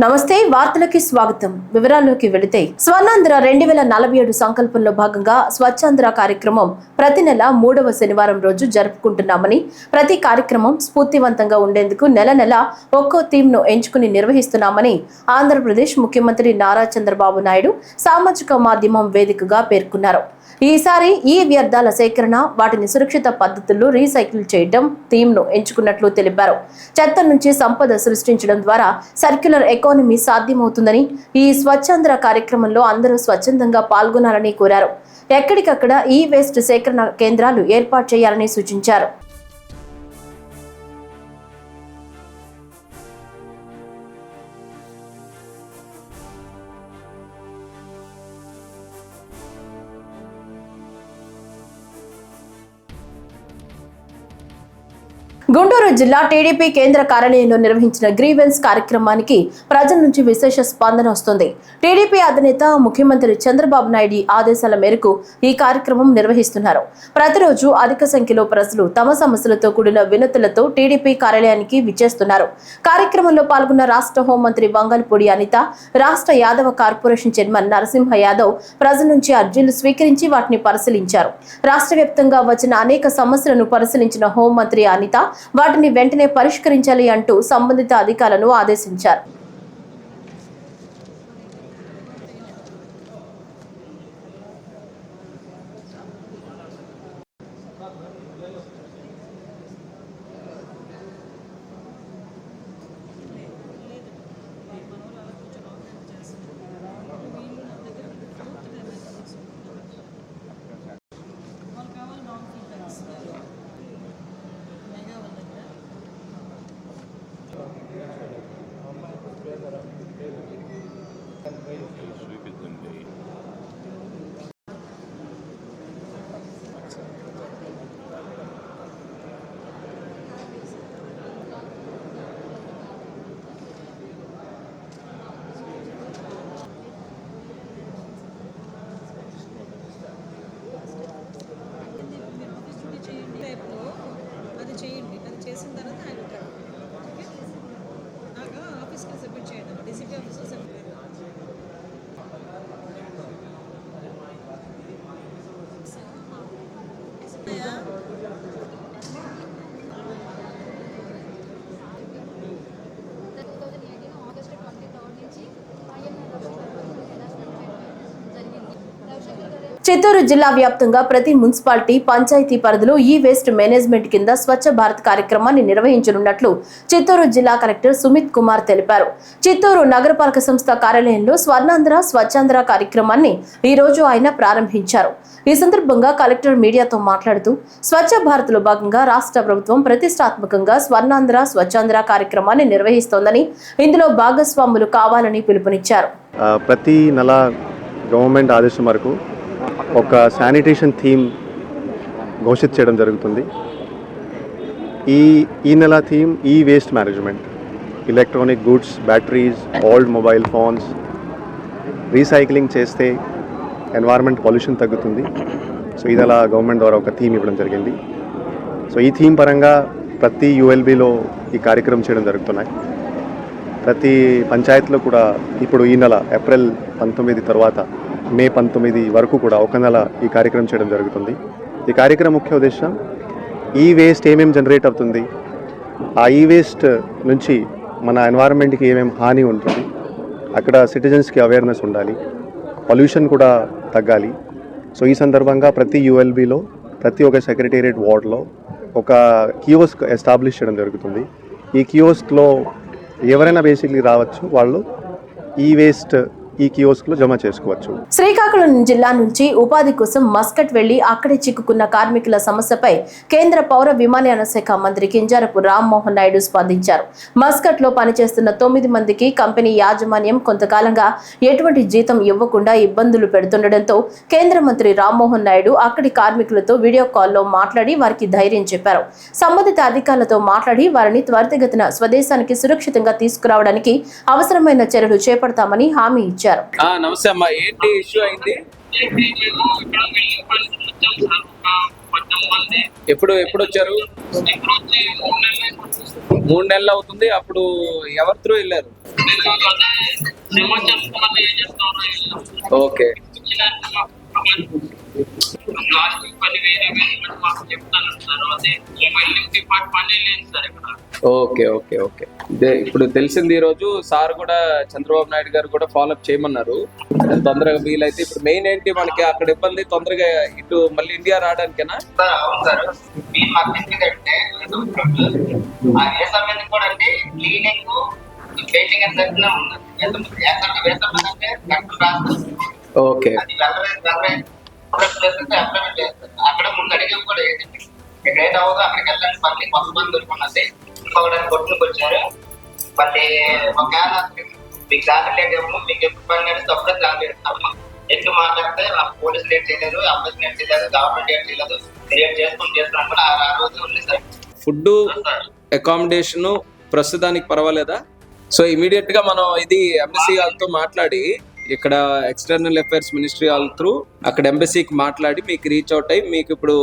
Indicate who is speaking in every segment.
Speaker 1: నమస్తే వార్తలకి స్వాగతం. వివరాల్లోకి వెళితే స్వర్ణాంధ్ర 2047 సంకల్పంలో భాగంగా స్వచ్ఛాంధ్ర కార్యక్రమం ప్రతి నెల 3వ శనివారం రోజు జరుపుకుంటున్నామని, ప్రతి కార్యక్రమం స్ఫూర్తివంతంగా ఉండేందుకు నెల నెల ఒక్కో థీమ్ ను ఎంచుకుని నిర్వహిస్తున్నామని ఆంధ్రప్రదేశ్ ముఖ్యమంత్రి నారా చంద్రబాబు నాయుడు సామాజిక మాధ్యమం వేదికగా పేర్కొన్నారు. ఈసారి ఈ వ్యర్థాల సేకరణ, వాటిని సురక్షిత పద్ధతుల్లో రీసైకిల్ చేయడం థీమ్ ను ఎంచుకున్నట్లు తెలిపారు. చెత్త నుంచి సంపద సృష్టించడం ద్వారా సర్క్యులర్ ఎకానమీ సాధ్యమవుతుందని, ఈ స్వచ్ఛాంధ్ర కార్యక్రమంలో అందరూ స్వచ్ఛందంగా పాల్గొనాలని కోరారు. ఎక్కడికక్కడ ఈ వేస్ట్ సేకరణ కేంద్రాలు ఏర్పాటు చేయాలని సూచించారు. గుంటూరు జిల్లా టీడీపీ కేంద్ర కార్యాలయంలో నిర్వహించిన గ్రీవెన్స్ కార్యక్రమానికి ప్రజల నుంచి విశేష స్పందన వస్తుంది. టీడీపీ అధినేత ముఖ్యమంత్రి చంద్రబాబు నాయుడు ఆదేశాల మేరకు ఈ కార్యక్రమం నిర్వహిస్తున్నారు. ప్రతిరోజు అధిక సంఖ్యలో ప్రజలు తమ సమస్యలతో కూడిన వినతులతో టీడీపీ కార్యాలయానికి విచ్చేస్తున్నారు. కార్యక్రమంలో పాల్గొన్న రాష్ట్ర హోంమంత్రి వంగల్పూడి అనిత, రాష్ట్ర యాదవ కార్పొరేషన్ చైర్మన్ నరసింహ యాదవ్ ప్రజల నుంచి అర్జీలు స్వీకరించి వాటిని పరిశీలించారు. రాష్ట్ర వ్యాప్తంగా వచ్చిన అనేక సమస్యలను పరిశీలించిన హోంమంత్రి అనిత వాటిని వెంటనే పరిష్కరించాలి అంటూ సంబంధిత అధికారులను ఆదేశించారు.
Speaker 2: చేసిన తర్వాత ఆయన ఓకే నాకు ఆఫీస్కి సబ్మిట్ చేయండి, డీసీపీ ఆఫీస్లో సబ్మిట్
Speaker 1: చిత్తూరు జిల్లా వ్యాప్తంగా ప్రతి మున్సిపాలిటీ, పంచాయతీ పరిధిలో ఈ వేస్ట్ మేనేజ్మెంట్ కింద స్వచ్ఛ భారత్ కార్యక్రమాన్ని నిర్వహించనున్నట్లు చిత్తూరు జిల్లా కలెక్టర్ సుమిత్ కుమార్ తెలిపారు. చిత్తూరు నగరపాలక సంస్థ కార్యాలయంలో స్వర్ణాంధ్ర స్వచ్ఛాంధ్ర కార్యక్రమాన్ని ఈ రోజు ఆయన ప్రారంభించారు. ఈ సందర్భంగా కలెక్టర్ మీడియాతో మాట్లాడుతూ, స్వచ్ఛ భారత్ లో భాగంగా రాష్ట్ర ప్రభుత్వం ప్రతిష్టాత్మకంగా స్వర్ణాంధ్ర స్వచ్ఛాంధ్ర కార్యక్రమాన్ని నిర్వహిస్తోందని, ఇందులో భాగస్వాములు కావాలని పిలుపునిచ్చారు.
Speaker 3: ప్రతి నెల గవర్నమెంట్ ఆదేశం వరకు ఒక శానిటేషన్ థీమ్ ఘోషిత చేయడం జరుగుతుంది. ఈ నెల థీమ్ ఈ waste management, electronic goods, batteries, old mobile phones recycling చేస్తే ఎన్వైరన్మెంట్ పొల్యూషన్ తగ్గుతుంది. సో ఇది అలా గవర్నమెంట్ ద్వారా ఒక థీమ్ ఇవ్వడం జరిగింది. సో ఈ థీమ్ పరంగా ప్రతి యుఎల్బిలో ఈ కార్యక్రమం చేయడం జరుగుతున్నాయి. ప్రతి పంచాయతీలో కూడా ఇప్పుడు ఈ నెల ఏప్రిల్ 19 తర్వాత మే 19 వరకు కూడా ఒక నెల ఈ కార్యక్రమం చేయడం జరుగుతుంది. ఈ కార్యక్రమం ముఖ్య ఉద్దేశం ఈ వేస్ట్ ఏమేమి జనరేట్ అవుతుంది, ఆ ఈ వేస్ట్ నుంచి మన ఎన్వైరన్మెంట్కి ఏమేమి హాని ఉంటుంది, అక్కడ సిటిజన్స్కి అవేర్నెస్ ఉండాలి, పొల్యూషన్ కూడా తగ్గాలి. సో ఈ సందర్భంగా ప్రతి యుఎల్బిలో, ప్రతి ఒక్క సెక్రటేరియట్ వార్డ్లో ఒక కియోస్క్ ఎస్టాబ్లిష్ చేయడం జరుగుతుంది. ఈ కియోస్క్లో ఎవరైనా బేసిక్లీ రావచ్చు, వాళ్ళు ఈ వేస్ట్ ఈ కియోస్క్లో జమ చేసుకోవచ్చు.
Speaker 1: శ్రీకాకుళం జిల్లా నుంచి ఉపాధి కోసం మస్కట్ వెళ్లి అక్కడే చిక్కుకున్న కార్మికుల సమస్యపై కేంద్ర పౌర విమానయాన శాఖ మంత్రి కింజారపు రామ్మోహన్ నాయుడు స్పందించారు. మస్కట్ లో పనిచేస్తున్న 9 మందికి కంపెనీ యాజమాన్యం కొంతకాలంగా ఎటువంటి జీతం ఇవ్వకుండా ఇబ్బందులు పెడుతుండటంతో కేంద్ర మంత్రి రామ్మోహన్ నాయుడు అక్కడి కార్మికులతో వీడియో కాల్లో మాట్లాడి వారికి ధైర్యం చెప్పారు. సంబంధిత అధికారులతో మాట్లాడి వారిని త్వరితగతిన స్వదేశానికి సురక్షితంగా తీసుకురావడానికి అవసరమైన చర్యలు చేపడతామని హామీ ఇచ్చారు.
Speaker 4: నమస్తే అమ్మా, ఏంటి ఇష్యూ అయింది? ఎప్పుడు వచ్చారు? 3 నెలలు అవుతుంది. అప్పుడు ఎవరి త్రూ వెళ్ళారు? ఓకే
Speaker 5: లాస్ట్ పని వేరే వేరే మాకు చెప్తాను సార్. అదే మొబైల్ డిపార్ట్మెంట్ లేదు సార్ ఇక్కడ.
Speaker 4: ఓకే ఓకే ఓకే ఇప్పుడు తెలిసింది ఈ రోజు సార్ కూడా చంద్రబాబు నాయుడు గారు కూడా ఫాలో అప్ చేయమన్నారు తొందరగా వీలైతే. ఇప్పుడు మెయిన్ ఏంటి మనకి అక్కడ ఇబ్బంది తొందరగా ఇటు మళ్ళీ ఇండియా రావడానికేనా?
Speaker 5: సార్ అవును సార్. మీరు మాకు ఎందుకంటే ఆ ఏ సమయానికి కూడా అంటే క్లీనింగ్ పెయింటింగ్ అని సరిగ్గా ఉన్నది. వేసమంటే కరెక్ట్ రాస్తారు.
Speaker 4: ఓకే
Speaker 5: అది అప్లైమెంట్ చేస్తారు. అక్కడ ముందు అడిగేవి కూడా ఏంటంటే ఇక్కడ ఏది అవ్వదో అక్కడికి వెళ్ళండి. మళ్ళీ కొత్త మంది దొరుకున్నది ఇంకొకటి కొట్టుకు వచ్చారు. మళ్ళీ ఒకవేళ మీకు రాకలేదేమో మీకు ఎప్పుడు పని నడిస్తే అప్పుడే రాలేదు. ఎక్కువ మాట్లాడితే పోలీసు లేట్ చేయలేదు, అంబేద్కర్ లేట్ చేయలేదు, గవర్నమెంట్ లేట్ చేయలేదు, లేట్ చేస్తున్నాం కూడా ఆ రోజు ఉంది సార్.
Speaker 4: ఫుడ్ అకామిడేషన్ ప్రస్తుతానికి పర్వాలేదా? సో ఇమీడియట్ గా మనం ఇది ఎంబసీ వాళ్ళతో మాట్లాడి ఇక్కడ ఎక్స్టర్నల్ అఫైర్స్ మినిస్ట్రీ వాళ్ళ త్రూ అక్కడ ఎంబసీకి మాట్లాడి మీకు రీచ్ అవుట్ అయ్యి మీకు ఇప్పుడు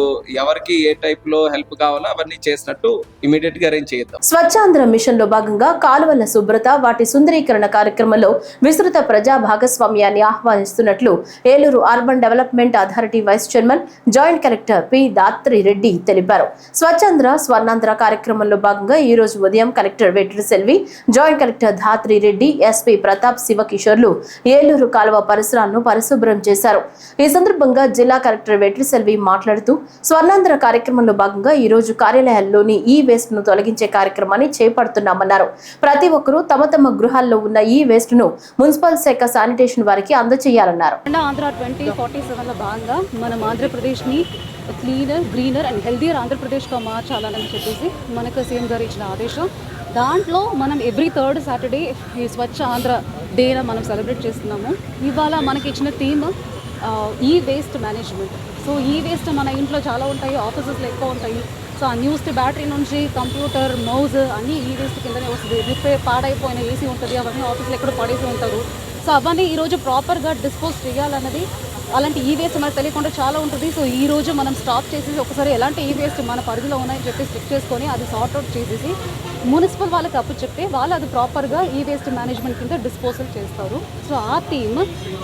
Speaker 4: ఎవరికి ఏ టైప్ లో హెల్ప్ కావాలో అవన్నీ చేసినట్టు ఇమీడియట్ గా అరేంజ్ చేద్దాం.
Speaker 1: స్వచ్ఛాంధ్ర మిషన్ లో భాగంగా కాలువల శుభ్రత వాటి సుందరీకరణ కార్యక్రమంలో విస్తృత ప్రజా భాగస్వామ్యాన్ని ఆహ్వానిస్తున్నట్లు Eluru urban development authority vice chairman joint collector P Dhatri Reddy తెలిపారు. స్వచ్ఛాంధ్ర స్వర్ణాంధ్ర కార్యక్రమంలో భాగంగా ఈ రోజు ఉదయం collector Vetri Selvi, joint collector Dhatri Reddy, SP Pratap శివకిషోర్లు ఏలూరు కాలువ పరిసరాలను పరిశుభ్రం చేశారు. ఈ సందర్భంగా జిల్లా కలెక్టర్ వెట్రి సెల్వి మాట్లాడుతూ స్వర్ణాంధ్ర కార్యక్రమంలో భాగంగా ఈ రోజు కార్యాలయాల్లోని ఈ వేస్ట్ ను తొలగించే కార్యక్రమాన్ని చేపడుతున్నామన్నారు. ప్రతి ఒక్కరూ తమ తమ గృహాల్లో ఉన్న ఈ వేస్ట్ ను మున్సిపల్ శాఖ శానిటేషన్ వారికి అందజేయాలన్నారు.
Speaker 6: ఆంధ్ర 2047 లో భాగంగా మనం ఆంధ్రప్రదేశ్ ని క్లీనర్, గ్రీనర్ అండ్ హెల్దియర్ ఆంధ్రప్రదేశ్గా మార్చాలని చెప్పేసి మనకు సీఎం గారు ఇచ్చిన ఆదేశం. దాంట్లో మనం ఎవ్రీ థర్డ్ సాటర్డే ఈ స్వచ్ఛ ఆంధ్ర డేన మనం సెలబ్రేట్ చేస్తున్నాము. ఇవాళ మనకి ఇచ్చిన థీమ్ ఈ వేస్ట్ మేనేజ్మెంట్. సో ఈ వేస్ట్ మన ఇంట్లో చాలా ఉంటాయి, ఆఫీసెస్లో ఎక్కువ ఉంటాయి. సో ఆ న్యూస్ బ్యాటరీ నుంచి కంప్యూటర్, మౌజ్ అన్నీ ఈ వేస్ట్ కిందనే వస్తుంది. రిపేర్ పాడైపోయిన ఏసీ ఉంటుంది, అవన్నీ ఆఫీస్లో ఎక్కడ పడేసి ఉంటారు. సో అవన్నీ ఈరోజు ప్రాపర్గా డిస్పోజ్ చేయాలన్నది. అలాంటి ఈ వేస్ట్ మనకు తెలియకుండా చాలా ఉంటుంది. సో ఈ రోజు మనం స్టాప్ చేసేసి ఒకసారి ఎలాంటి ఈ వేస్ట్ మన పరిధిలో ఉన్నాయని చెప్పి చెక్ చేసుకొని అది సార్ట్అవుట్ చేసేసి మున్సిపల్ వాళ్ళకి అప్పు చెప్తే వాళ్ళు అది ప్రాపర్గా ఈ వేస్ట్ మేనేజ్మెంట్ కింద డిస్పోజల్ చేస్తారు. సో ఆ థీమ్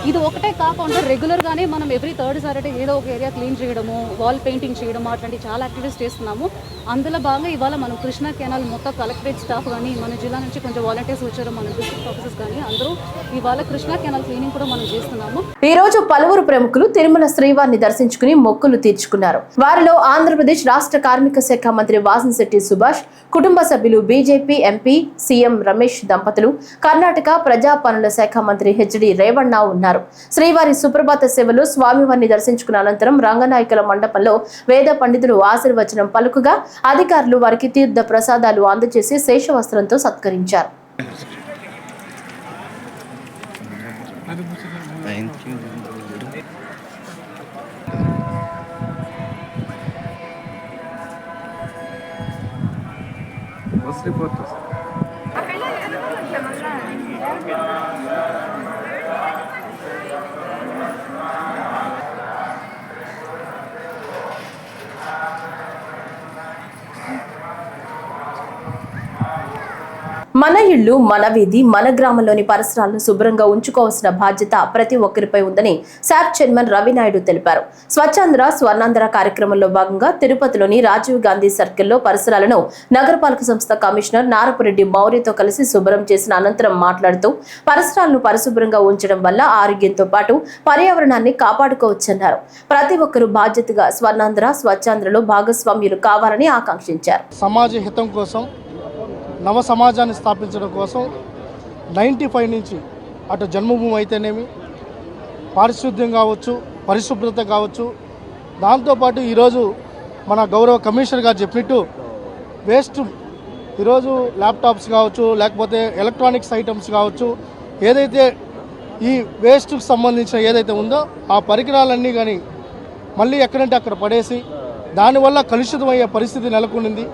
Speaker 6: ఇది ఒకటే కాకుండా రెగ్యులర్గానే మనం ఎవ్రీ థర్డ్ సాటర్డే ఏదో ఒక ఏరియా క్లీన్ చేయడము, వాల్ పెయింటింగ్ చేయడము, అట్లాంటి చాలా యాక్టివిటీస్ చేస్తున్నాము. అందులో భాగంగా ఇవాళ మనం కృష్ణా కెనాల్ మొత్తం కలెక్టరేట్ స్టాఫ్ కానీ మన జిల్లా నుంచి కొంచెం వాలంటీర్స్ వచ్చారు, మన డిస్ట్రిక్ట్ ఆఫీసర్స్ కానీ అందరూ ఇవాళ కృష్ణా కెనాల్ క్లీనింగ్ కూడా మనం చేస్తున్నాము.
Speaker 1: ఈ రోజు పలువురు ప్రముఖులు తిరుమల శ్రీవారిని దర్శించుకుని మొక్కులు తీర్చుకున్నారు. వారిలో ఆంధ్రప్రదేశ్ రాష్ట్ర కార్మిక శాఖ మంత్రి వాసంశెట్టి సుభాష్, కుటుంబ సభ్యులు బీజేపీ ఎంపీ సీఎం రమేష్ దంపతులు, కర్ణాటక ప్రజా పనుల శాఖ మంత్రి హెచ్డి రేవಣ್ణ ఉన్నారు. శ్రీవారి సుప్రభాత సేవలు స్వామివారిని దర్శించుకున్న అనంతరం రంగనాయకుల మండపంలో వేద పండితులు ఆశీర్వచనం పలుకుగా అధికారులు వారికి తీర్థ ప్రసాదాలు అందజేసి శేషవస్త్రంతో సత్కరించారు. మన ఇళ్లు, మన వీధి, మన గ్రామంలోని పరిసరాలను శుభ్రంగా ఉంచుకోవాల్సిన బాధ్యత ప్రతి ఒక్కరిపై ఉందని శాప్ చైర్మన్ రవినాయుడు తెలిపారు. స్వచ్ఛాంధ్ర స్వర్ణాంధ్ర కార్యక్రమంలో భాగంగా తిరుపతిలోని రాజీవ్ గాంధీ సర్కిల్లో పరిసరాలను నగరపాలక సంస్థ కమిషనర్ నారపురెడ్డి మౌర్యతో కలిసి శుభ్రం చేసిన అనంతరం మాట్లాడుతూ పరిసరాలను పరిశుభ్రంగా ఉంచడం వల్ల ఆరోగ్యంతో పాటు పర్యావరణాన్ని కాపాడుకోవచ్చన్నారు. ప్రతి ఒక్కరూ బాధ్యతగా స్వర్ణాంధ్ర స్వచ్ఛాంధ్రలో భాగస్వామ్యులు కావాలని ఆకాంక్షించారు.
Speaker 7: సమాజ హితం కోసం, నవ సమాజాన్ని స్థాపించడం కోసం 95 నుంచి అటు జన్మభూమి అయితేనేమి, పారిశుద్ధ్యం కావచ్చు, పరిశుభ్రత కావచ్చు, దాంతోపాటు ఈరోజు మన గౌరవ కమిషనర్ గారు చెప్పినట్టు వేస్ట్ ఈరోజు ల్యాప్టాప్స్ కావచ్చు, లేకపోతే ఎలక్ట్రానిక్స్ ఐటమ్స్ కావచ్చు, ఏదైతే ఈ వేస్ట్కి సంబంధించిన ఏదైతే ఉందో ఆ పరికరాలన్నీ కానీ మళ్ళీ ఎక్కడంటే అక్కడ పడేసి దానివల్ల కలుషితమయ్యే పరిస్థితి నెలకొనింది.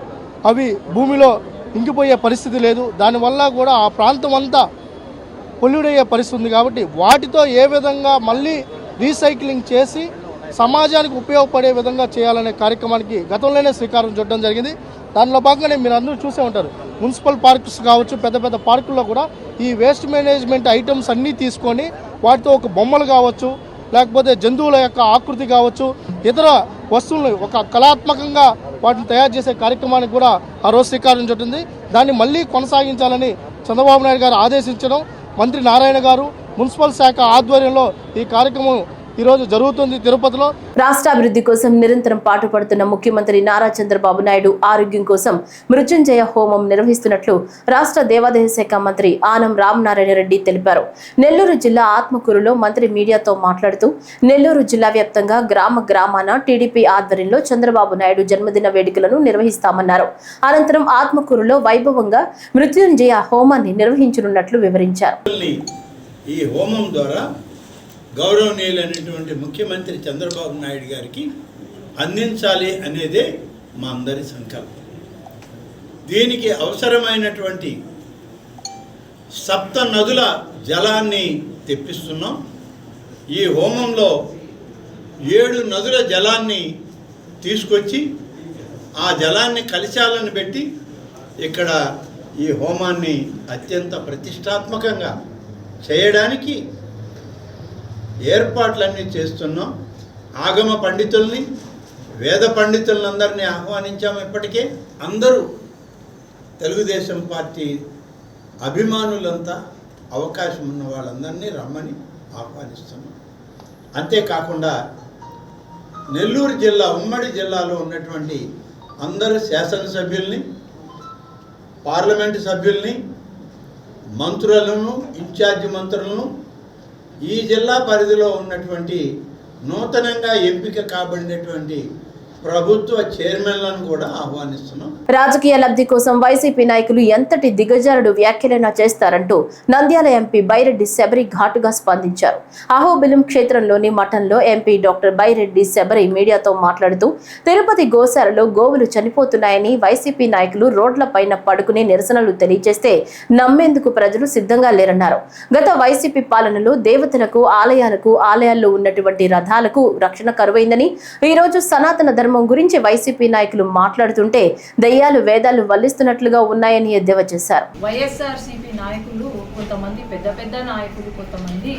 Speaker 7: అవి భూమిలో ఇంకిపోయే పరిస్థితి లేదు. దానివల్ల కూడా ఆ ప్రాంతం అంతా పొల్యూట్ అయ్యే పరిస్థితి ఉంది. కాబట్టి వాటితో ఏ విధంగా మళ్ళీ రీసైక్లింగ్ చేసి సమాజానికి ఉపయోగపడే విధంగా చేయాలనే కార్యక్రమానికి గతంలోనే శ్రీకారం చుట్టడం జరిగింది. దానిలో భాగంగానే మీరు అందరూ చూసే ఉంటారు, మున్సిపల్ పార్క్స్ కావచ్చు, పెద్ద పెద్ద పార్కుల్లో కూడా ఈ వేస్ట్ మేనేజ్మెంట్ ఐటమ్స్ అన్నీ తీసుకొని వాటితో ఒక బొమ్మలు కావచ్చు, లేకపోతే జంతువుల యొక్క ఆకృతి కావచ్చు, ఇతర వస్తువులను ఒక కళాత్మకంగా వాటిని తయారు చేసే కార్యక్రమానికి కూడా ఆ రోజు శ్రీకారం చుట్టింది. దాన్ని మళ్ళీ కొనసాగించాలని చంద్రబాబు నాయుడు గారు ఆదేశించడం, మంత్రి నారాయణ గారు మున్సిపల్ శాఖ ఆధ్వర్యంలో ఈ కార్యక్రమం ఈరోజు జరుగుతుంది తిరుపతిలో.
Speaker 1: రాష్ట్ర అభివృద్ధి కోసం నిరంతరం పాటుపడుతున్న ముఖ్యమంత్రి నారా చంద్రబాబు నాయుడు ఆరోగ్యం కోసం మృత్యుంజయ హోమం నిర్వహిస్తున్నట్లు రాష్ట్ర దేవాదాయ శాఖ మంత్రి ఆనం రామనారాయణ రెడ్డి తెలిపారు. నెల్లూరు జిల్లా ఆత్మకూరులో మంత్రి మీడియాతో మాట్లాడుతూ నెల్లూరు జిల్లా వ్యాప్తంగా గ్రామాన టీడీపీ ఆధ్వర్యంలో చంద్రబాబు నాయుడు జన్మదిన వేడుకలను నిర్వహిస్తామన్నారు. అనంతరం ఆత్మకూరులో వైభవంగా మృత్యుంజయ హోమాన్ని నిర్వహించనున్నట్లు వివరించారు.
Speaker 8: ఈ హోమం ద్వారా గౌరవనీయులైనటువంటి ముఖ్యమంత్రి చంద్రబాబు నాయుడు గారికి అందించాలి అనేదే మా అందరి సంకల్పం. దీనికి అవసరమైనటువంటి 7 నదుల జలాన్ని తెప్పిస్తున్నాం. ఈ హోమంలో 7 నదుల జలాన్ని తీసుకొచ్చి ఆ జలాన్ని కలశాలను పెట్టి ఇక్కడ ఈ హోమాన్ని అత్యంత ప్రతిష్టాత్మకంగా చేయడానికి ఏర్పాట్లన్నీ చేస్తున్నాం. ఆగమ పండితుల్ని, వేద పండితులందరినీ ఆహ్వానించాము. ఇప్పటికే అందరూ తెలుగుదేశం పార్టీ అభిమానులంతా అవకాశం ఉన్న వాళ్ళందరినీ రమ్మని ఆహ్వానిస్తున్నాం. అంతేకాకుండా నెల్లూరు జిల్లా, ఉమ్మడి జిల్లాలో ఉన్నటువంటి అందరు శాసనసభ్యుల్ని, పార్లమెంటు సభ్యుల్ని, మంత్రులను, ఇన్ఛార్జి మంత్రులను, ఈ జిల్లా పరిధిలో ఉన్నటువంటి నూతనంగా ఎంపిక కాబడినటువంటి ప్రభుత్వ చైర్మన్లను కూడా ఆహ్వానిస్తున్నాం.
Speaker 1: రాజకీయ లబ్ధి కోసం వైసీపీ నాయకులు ఎంతటి దిగజారుడు వ్యాఖ్యలైనా చేస్తారంటూ నంద్యాల ఎంపీ బైరెడ్డి శబరి ఘాటుగా స్పందించారు. అహోబిలం క్షేత్రంలోని మఠంలో ఎంపీ డాక్టర్ బైరెడ్డి శబరి మీడియాతో మాట్లాడుతూ తిరుపతి గోశాలలో గోవులు చనిపోతున్నాయని వైసీపీ నాయకులు రోడ్లపైన పడుకునే నిరసనలు తెలియజేస్తే నమ్మేందుకు ప్రజలు సిద్ధంగా లేరన్నారు. గత వైసీపీ పాలనలో దేవతలకు, ఆలయాల్లో ఉన్నటువంటి రథాలకు రక్షణ కరువైందని, ఈ రోజు సనాతన ధర్మం గురించి వైసీపీ నాయకులు మాట్లాడుతుంటే దయ్యాలు వేదాలు వల్లిస్తున్నట్లుగా ఉన్నాయని ఎద్దేవా చేశారు.
Speaker 2: వైఎస్ఆర్సీపీ నాయకులు కొంతమంది, పెద్ద నాయకులు కొంతమంది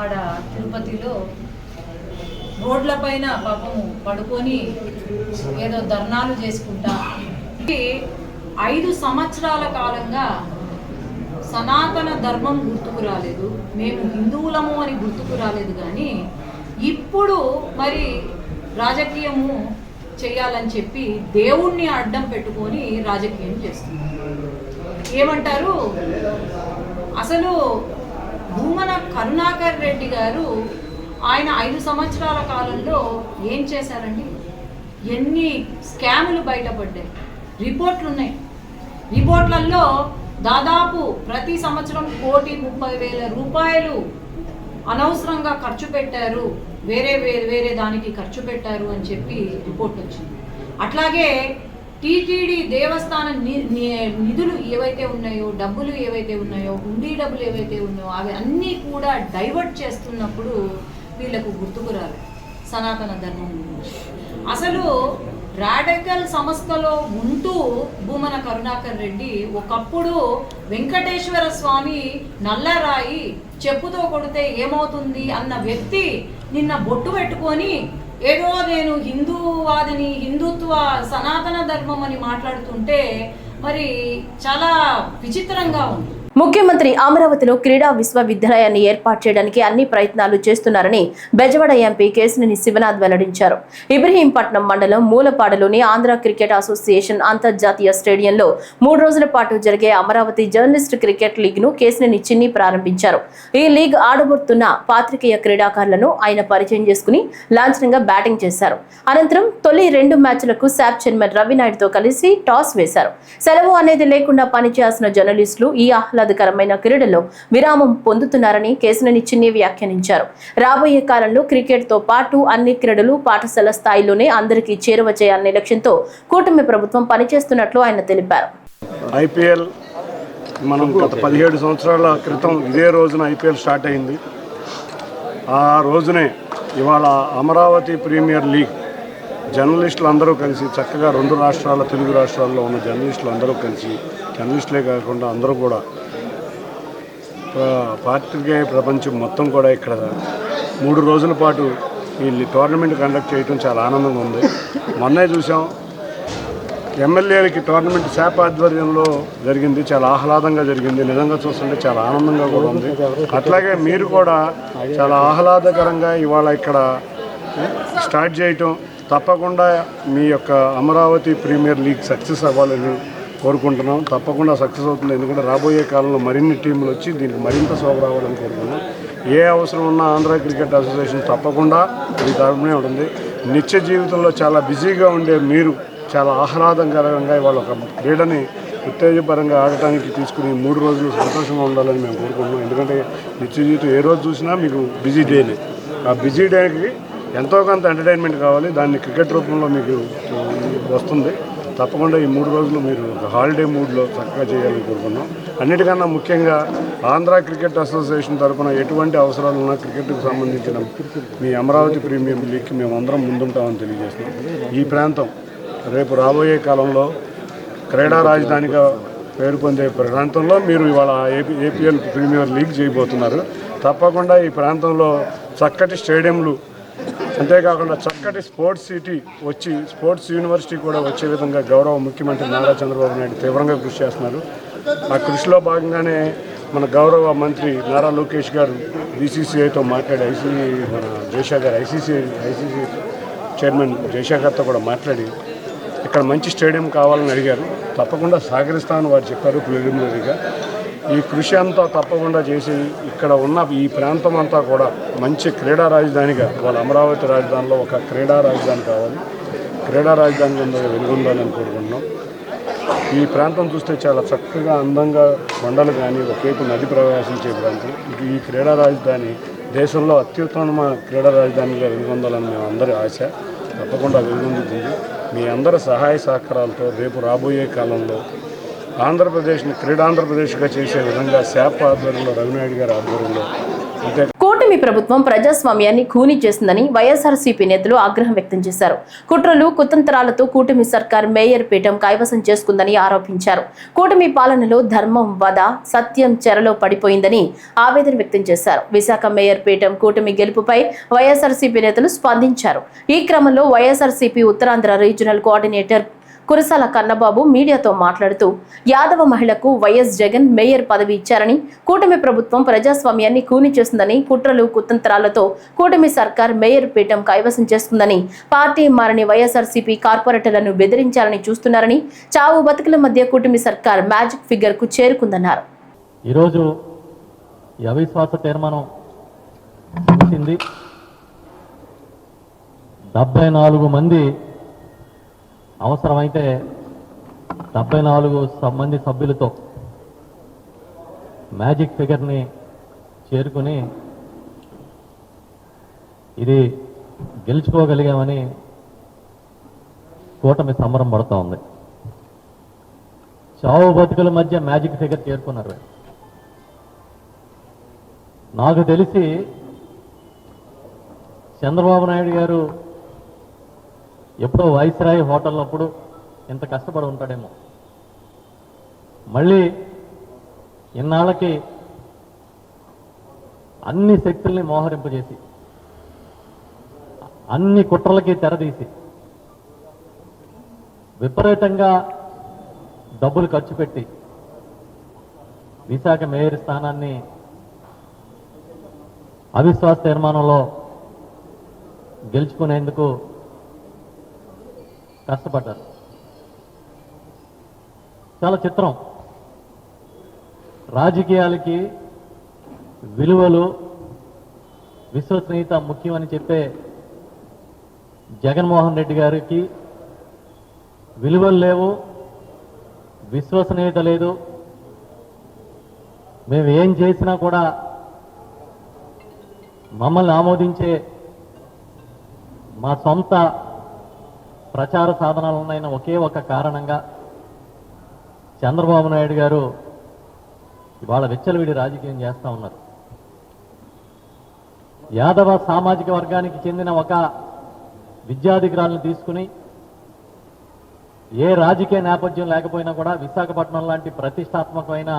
Speaker 2: ఆడ తిరుపతిలో రోడ్లపైన పాపము పడుకొని ఏదో ధర్నాలు చేసుకుంటా 5 సంవత్సరాల కాలంగా సనాతన ధర్మం గుర్తుకు రాలేదు, మేము హిందువులము అని గుర్తుకు రాలేదు. కానీ ఇప్పుడు మరి రాజకీయము చేయాలని చెప్పి దేవుణ్ణి అడ్డం పెట్టుకొని రాజకీయం చేస్తున్నారు. ఏమంటారు, అసలు భూమన కరుణాకర్ రెడ్డి గారు ఆయన 5 సంవత్సరాల కాలంలో ఏం చేశారండి? ఎన్ని స్కాములు బయటపడ్డాయి, రిపోర్ట్లు ఉన్నాయి. రిపోర్ట్లలో దాదాపు ప్రతి సంవత్సరం 1,30,000 రూపాయలు అనవసరంగా ఖర్చు పెట్టారు, వేరే దానికి ఖర్చు పెట్టారు అని చెప్పి రిపోర్ట్ వచ్చింది. అట్లాగే టీటీడీ దేవస్థాన నిధులు ఏవైతే ఉన్నాయో, డబ్బులు ఏవైతే ఉన్నాయో, హుండీ డబ్బులు ఏవైతే ఉన్నాయో అవి అన్నీ కూడా డైవర్ట్ చేస్తున్నప్పుడు వీళ్ళకు గుర్తుకు రాలేదు సనాతన ధర్మం గురించి. అసలు రాడికల్ సంస్థలో ఉంటూ భూమన కరుణాకర్ రెడ్డి ఒకప్పుడు వెంకటేశ్వర స్వామి నల్లరాయి చెప్పుతో కొడితే ఏమవుతుంది అన్న వ్యక్తి నిన్న బొట్టు పెట్టుకొని ఏదో నేను హిందూవాదిని, హిందుత్వ సనాతన ధర్మం అని మాట్లాడుతుంటే మరి చాలా విచిత్రంగా ఉంది.
Speaker 1: ముఖ్యమంత్రి అమరావతిలో క్రీడా విశ్వవిద్యాలయాన్ని ఏర్పాటు చేయడానికి అన్ని ప్రయత్నాలు చేస్తున్నారని బెజవాడ ఎంపీ కేశినేని శివనాథ్ వెల్లడించారు. ఇబ్రహీంపట్నం మండలం మూలపాడలోని ఆంధ్ర క్రికెట్ అసోసియేషన్ అంతర్జాతీయ స్టేడియంలో 3 రోజుల పాటు జరిగే అమరావతి జర్నలిస్ట్ క్రికెట్ లీగ్ ను కేశినేని చిన్ని ప్రారంభించారు. ఈ లీగ్ ఆడబడుతున్న పాత్రికేయ క్రీడాకారులను ఆయన పరిచయం చేసుకుని లాంఛనంగా బ్యాటింగ్ చేశారు. అనంతరం తొలి 2 మ్యాచ్లకు శాప్ చైర్మన్ రవినాయుడుతో కలిసి టాస్ వేశారు. సెలవు అనేది లేకుండా పనిచేయాల్సిన జర్నలిస్టులు ఈ ఆహ్లాదకరమైన క్రీడలో విరామం పొందుతున్నారని కేశినేని చిన్ని వ్యాఖ్యానించారు. రాబోయే కాలంలో క్రికెట్ తో పాటు అన్ని క్రీడలు పాఠశాల స్థాయిలోనే అందరికీ చేరువ చేయాలనే లక్ష్యంతో కూటమి ప్రభుత్వం పనిచేస్తున్నట్లు ఆయన తెలిపారు.
Speaker 9: ఐపీఎల్ మనం గత 17 సంవత్సరాల క్రితం ఇదే రోజున ఐపీఎల్ స్టార్ట్ అయింది. ఆ రోజునే ఇవాళ అమరావతి ప్రీమియర్ లీగ్ జర్నలిస్టులు అందరూ కలిసి చక్కగా 2 రాష్ట్రాల తెలుగు రాష్ట్రాల్లో ఉన్న జర్నలిస్టులు అందరూ కలిసి, జర్నలిస్టులే కాకుండా అందరూ కూడా పాత్రికేయ ప్రపంచం మొత్తం కూడా ఇక్కడ 3 రోజుల పాటు ఈ టోర్నమెంట్ కండక్ట్ చేయడం చాలా ఆనందంగా ఉంది. మొన్నే చూసాం, ఎమ్మెల్యేలకి టోర్నమెంట్ శాప్ ఆధ్వర్యంలో జరిగింది, చాలా ఆహ్లాదంగా జరిగింది. నిజంగా చూస్తుంటే చాలా ఆనందంగా కూడా ఉంది. అట్లాగే మీరు కూడా చాలా ఆహ్లాదకరంగా ఇవాళ ఇక్కడ స్టార్ట్ చేయటం, తప్పకుండా మీ యొక్క అమరావతి ప్రీమియర్ లీగ్ సక్సెస్ అవ్వాలని కోరుకుంటున్నాం. తప్పకుండా సక్సెస్ అవుతుంది, ఎందుకంటే రాబోయే కాలంలో మరిన్ని టీంలు వచ్చి దీనికి మరింత శోభ రావాలని కోరుకుంటున్నాం. ఏ అవసరం ఉన్నా ఆంధ్ర క్రికెట్ అసోసియేషన్ తప్పకుండా ఈ తరపునే ఉంటుంది. నిత్య జీవితంలో చాలా బిజీగా ఉండే మీరు చాలా ఆహ్లాదకరంగా ఇవాళ ఒక క్రీడని ఉత్తేజపరంగా ఆడటానికి తీసుకుని 3 రోజులు సంతోషంగా ఉండాలని మేము కోరుకుంటున్నాం. ఎందుకంటే నిత్య జీవితం ఏ రోజు చూసినా మీకు బిజీ డేనే. ఆ బిజీ డేకి ఎంతో కొంత ఎంటర్టైన్మెంట్ కావాలి, దాన్ని క్రికెట్ రూపంలో మీకు వస్తుంది. తప్పకుండా ఈ 3 రోజులు మీరు ఒక హాలిడే మూడ్లో చక్కగా చేయాలని కోరుకున్నాం. అన్నిటికన్నా ముఖ్యంగా ఆంధ్ర క్రికెట్ అసోసియేషన్ తరఫున ఎటువంటి అవసరాలు ఉన్నా క్రికెట్కి సంబంధించిన మీ అమరావతి ప్రీమియం లీగ్కి మేము అందరం ముందుంటామని తెలియజేస్తున్నాం. ఈ ప్రాంతం రేపు రాబోయే కాలంలో క్రీడా రాజధానిగా పేరు పొందే ప్రాంతంలో మీరు ఇవాళ ఏపీఎల్ ప్రీమియర్ లీగ్ చేయబోతున్నారు. తప్పకుండా ఈ ప్రాంతంలో చక్కటి స్టేడియంలు, అంతేకాకుండా చక్కటి స్పోర్ట్స్ సిటీ వచ్చి స్పోర్ట్స్ యూనివర్సిటీ కూడా వచ్చే విధంగా గౌరవ ముఖ్యమంత్రి నారా చంద్రబాబు నాయుడు తీవ్రంగా కృషి చేస్తున్నారు. ఆ కృషిలో భాగంగానే మన గౌరవ మంత్రి నారా లోకేష్ గారు బీసీసీఐతో మాట్లాడి మన జైషా గారు ఐసీసీ చైర్మన్ జైషా గారితో కూడా మాట్లాడి ఇక్కడ మంచి స్టేడియం కావాలని అడిగారు. తప్పకుండా సహకరిస్తామని వారు చెప్పారు ప్రిలిమినరీగా. ఈ కృషి అంతా తప్పకుండా చేసి ఇక్కడ ఉన్న ఈ ప్రాంతం అంతా కూడా మంచి క్రీడా రాజధానిగా, వాళ్ళ అమరావతి రాజధానిలో ఒక క్రీడా రాజధాని కావాలి, క్రీడా రాజధాని వెలుగొందాలని కోరుకుంటున్నాం. ఈ ప్రాంతం చూస్తే చాలా చక్కగా అందంగా కొండలు కానీ ఒకవైపు నది ప్రవేశించే ప్రాంతం. ఈ క్రీడా రాజధాని దేశంలో అత్యుత్తమ క్రీడా రాజధానిగా వెలుగొందాలని మేము అందరి ఆశ. తప్పకుండా వెలుగొందుతుంది. మీ అందరి సహాయ సహకారాలతో రేపు రాబోయే కాలంలో ఆంధ్రప్రదేశ్ని క్రీడాంధ్రప్రదేశ్గా చేసే విధంగా శాప్ ఆధ్వర్యంలో రవినాయుడు గారి ఆధ్వర్యంలో
Speaker 1: కూటమి ప్రభుత్వం ప్రజాస్వామ్యాన్ని ఖూనీ చేసిందని వైఎస్ఆర్సీపీ నేతలు ఆగ్రహం వ్యక్తం చేశారు. కుట్రలు కుతంత్రాలతో కూటమి సర్కార్ మేయర్ పీఠం కైవసం చేసుకుందని ఆరోపించారు. కూటమి పాలనలో ధర్మం వద, సత్యం చెరలో పడిపోయిందని ఆవేదన వ్యక్తం చేశారు. విశాఖ మేయర్ పీఠం కూటమి గెలుపుపై వైఎస్ఆర్సీపీ నేతలు స్పందించారు. ఈ క్రమంలో వైఎస్ఆర్సీపీ ఉత్తరాంధ్ర రీజనల్ కోఆర్డినేటర్ కురసాల కన్నబాబు మీడియాతో మాట్లాడుతూ యాదవ మహిళకు వైఎస్ జగన్ మేయర్ పదవి ఇచ్చారని, కూటమి ప్రభుత్వం ప్రజాస్వామ్యాన్ని ఖూనీ చేస్తుందని, కుట్రలు కుతంత్రాలతో కూటమి సర్కార్ మేయర్ పీఠం కైవసం చేస్తుందని, పార్టీ మారని వైఎస్ఆర్సీపీ కార్పొరేటర్లను బెదిరించాలని చూస్తున్నారని, చావు బతుకుల మధ్య కూటమి సర్కార్ మ్యాజిక్ ఫిగర్ కు చేరుకుందన్నారు.
Speaker 10: ఈరోజు ఈ అవిశ్వాస తీర్మానం ముగిసింది. 74 మంది అవసరమైతే 74 మంది సభ్యులతో మ్యాజిక్ ఫిగర్ని చేరుకుని ఇది గెలుచుకోగలిగామని కూటమి సంబరం పడుతూ ఉంది. చావు బతుకుల మధ్య మ్యాజిక్ ఫిగర్ చేరుకున్నారు. నాకు తెలిసి చంద్రబాబు నాయుడు గారు ఎప్పుడో వైస్రాయ్ హోటల్ అప్పుడు ఇంత కష్టపడి ఉంటాడేమో. మళ్ళీ ఇన్నాళ్ళకి అన్ని శక్తుల్ని మోహరింపజేసి, అన్ని కుట్రలకి తెరదీసి, విపరీతంగా డబ్బులు ఖర్చు పెట్టి విశాఖ మేయర్ స్థానాన్ని అవిశ్వాస తీర్మానంలో గెలుచుకునేందుకు కష్టపడ్డారు. చాలా చిత్రం. రాజకీయాలకి విలువలు, విశ్వసనీయత ముఖ్యమని చెప్పే జగన్మోహన్ రెడ్డి గారికి విలువలు లేవు, విశ్వసనీయత లేదు. మేము ఏం చేసినా కూడా మమ్మల్ని ఆమోదించే మా సొంత ప్రచార సాధనాలు ఉన్నాయన్న ఒకే ఒక కారణంగా చంద్రబాబు నాయుడు గారు ఇవాళ విచ్చలవిడి రాజకీయం చేస్తూ ఉన్నారు. యాదవ సామాజిక వర్గానికి చెందిన ఒక విద్యాధికారులను తీసుకుని ఏ రాజకీయ నేపథ్యం లేకపోయినా కూడా విశాఖపట్నం లాంటి ప్రతిష్టాత్మకమైన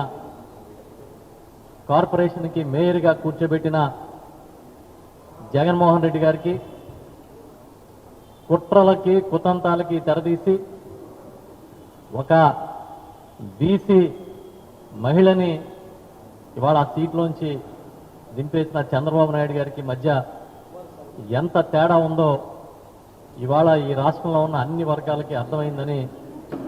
Speaker 10: కార్పొరేషన్కి మేయర్గా కూర్చోబెట్టిన జగన్మోహన్ రెడ్డి గారికి కుట్రలకి కుతంత్రాలకి తెరదీసి ఒక బీసీ మహిళని ఇవాళ ఆ సీట్లోంచి దింపేసిన చంద్రబాబు నాయుడు గారికి మధ్య ఎంత తేడా ఉందో ఇవాళ ఈ రాష్ట్రంలో ఉన్న అన్ని వర్గాలకి అర్థమైందని